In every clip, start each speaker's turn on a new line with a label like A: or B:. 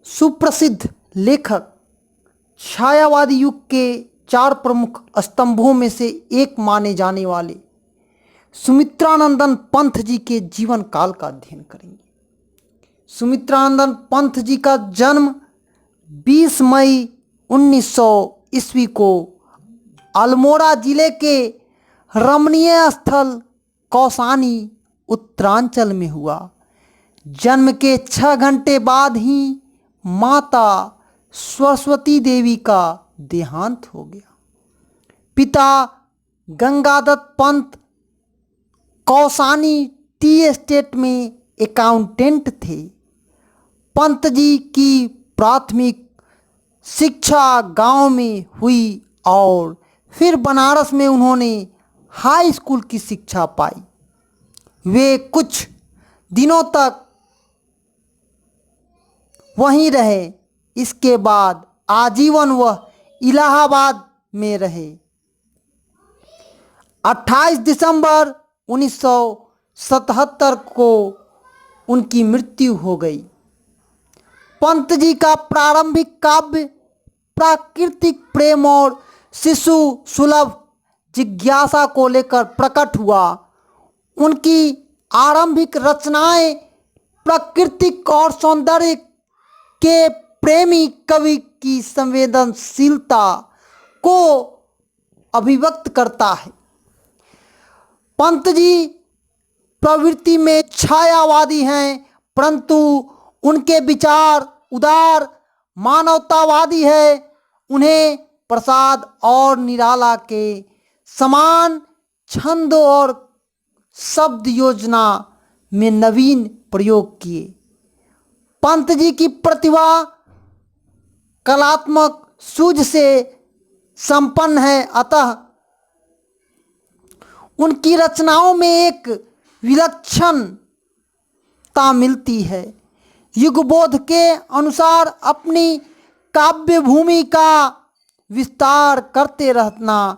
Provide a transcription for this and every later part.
A: सुप्रसिद्ध लेखक, छायावादी युग के 4 प्रमुख स्तंभों में से एक माने जाने वाले सुमित्रानंदन पंत जी के जीवन काल का अध्ययन करेंगे। सुमित्रानंदन पंत जी का जन्म 20 मई 1900 ईस्वी को अल्मोड़ा जिले के रमणीय स्थल कौसानी उत्तरांचल में हुआ। जन्म के 6 घंटे बाद ही माता सरस्वती देवी का देहांत हो गया। पिता गंगादत्त पंत कौसानी टी एस्टेट में अकाउंटेंट थे। पंत जी की प्राथमिक शिक्षा गांव में हुई और फिर बनारस में उन्होंने हाई स्कूल की शिक्षा पाई। वे कुछ दिनों तक वहीं रहे। इसके बाद आजीवन वह इलाहाबाद में रहे। 28 दिसंबर 1977 को उनकी मृत्यु हो गई। पंत जी का प्रारंभिक काव्य प्राकृतिक प्रेम और शिशु सुलभ जिज्ञासा को लेकर प्रकट हुआ। उनकी आरंभिक रचनाएं प्राकृतिक और सौंदर्य के प्रेमी कवि की संवेदनशीलता को अभिव्यक्त करता है। पंत जी प्रवृत्ति में छायावादी हैं, परंतु उनके विचार उदार मानवतावादी है। उन्हें प्रसाद और निराला के समान छंद और शब्द योजना में नवीन प्रयोग किए। पंत जी की प्रतिभा कलात्मक सूझ से संपन्न है, अतः उनकी रचनाओं में एक विलक्षणता मिलती है। युगबोध के अनुसार अपनी काव्य भूमि का विस्तार करते रहना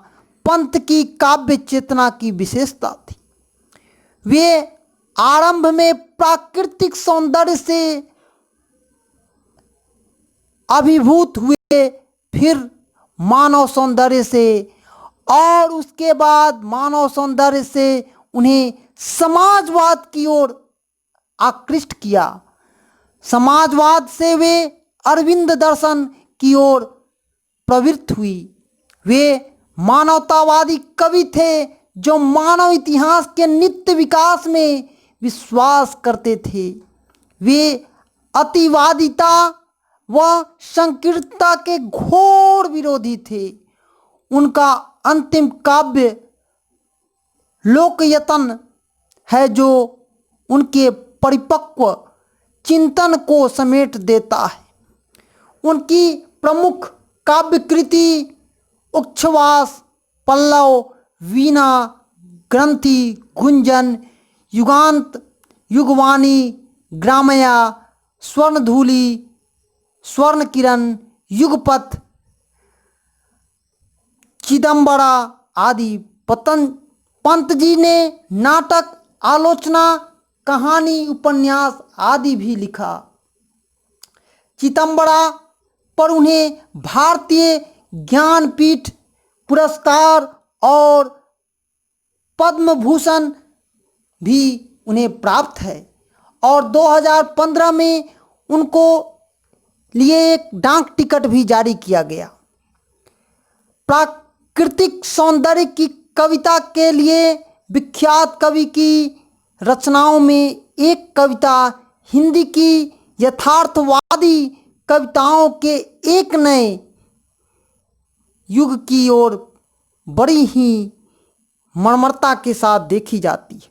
A: पंत की काव्य चेतना की विशेषता थी। वे आरंभ में प्राकृतिक सौंदर्य से अभिभूत हुए, फिर मानव सौंदर्य से, और उसके बाद मानव सौंदर्य से उन्हें समाजवाद की ओर आकृष्ट किया। समाजवाद से वे अरविंद दर्शन की ओर प्रवृत्त हुई। वे मानवतावादी कवि थे जो मानव इतिहास के नित्य विकास में विश्वास करते थे। वे अतिवादिता व संकीर्णता के घोर विरोधी थे। उनका अंतिम काव्य लोकयतन है जो उनके परिपक्व चिंतन को समेट देता है। उनकी प्रमुख काव्य कृति उच्छ्वास, पल्लव, वीणा, ग्रंथि, गुंजन, युगांत, युगवाणी, ग्रामया, स्वर्णधूलि, स्वर्ण किरण, युगपथ, चिदंबरा आदि। पंत जी ने नाटक, आलोचना, कहानी, उपन्यास आदि भी लिखा। चिदंबरा पर उन्हें भारतीय ज्ञानपीठ पुरस्कार और पद्म भूषण भी उन्हें प्राप्त है, और 2015 में उनको लिए एक डाक टिकट भी जारी किया गया। प्राकृतिक सौंदर्य की कविता के लिए विख्यात कवि की रचनाओं में एक कविता हिंदी की यथार्थवादी कविताओं के एक नए युग की ओर बड़ी ही मर्मरता के साथ देखी जाती है।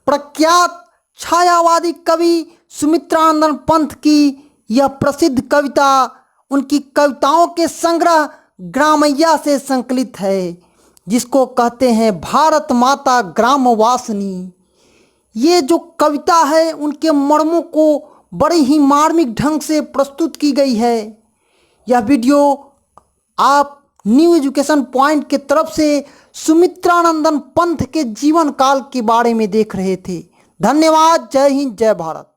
A: प्रख्यात छायावादी कवि सुमित्रानंदन पंत की यह प्रसिद्ध कविता उनकी कविताओं के संग्रह ग्रामैया से संकलित है, जिसको कहते हैं भारत माता ग्रामवासिनी। ये जो कविता है उनके मर्मों को बड़े ही मार्मिक ढंग से प्रस्तुत की गई है। यह वीडियो आप न्यू एजुकेशन पॉइंट के तरफ से सुमित्रानंदन पंत के जीवन काल के बारे में देख रहे थे। धन्यवाद। जय हिंद, जय भारत।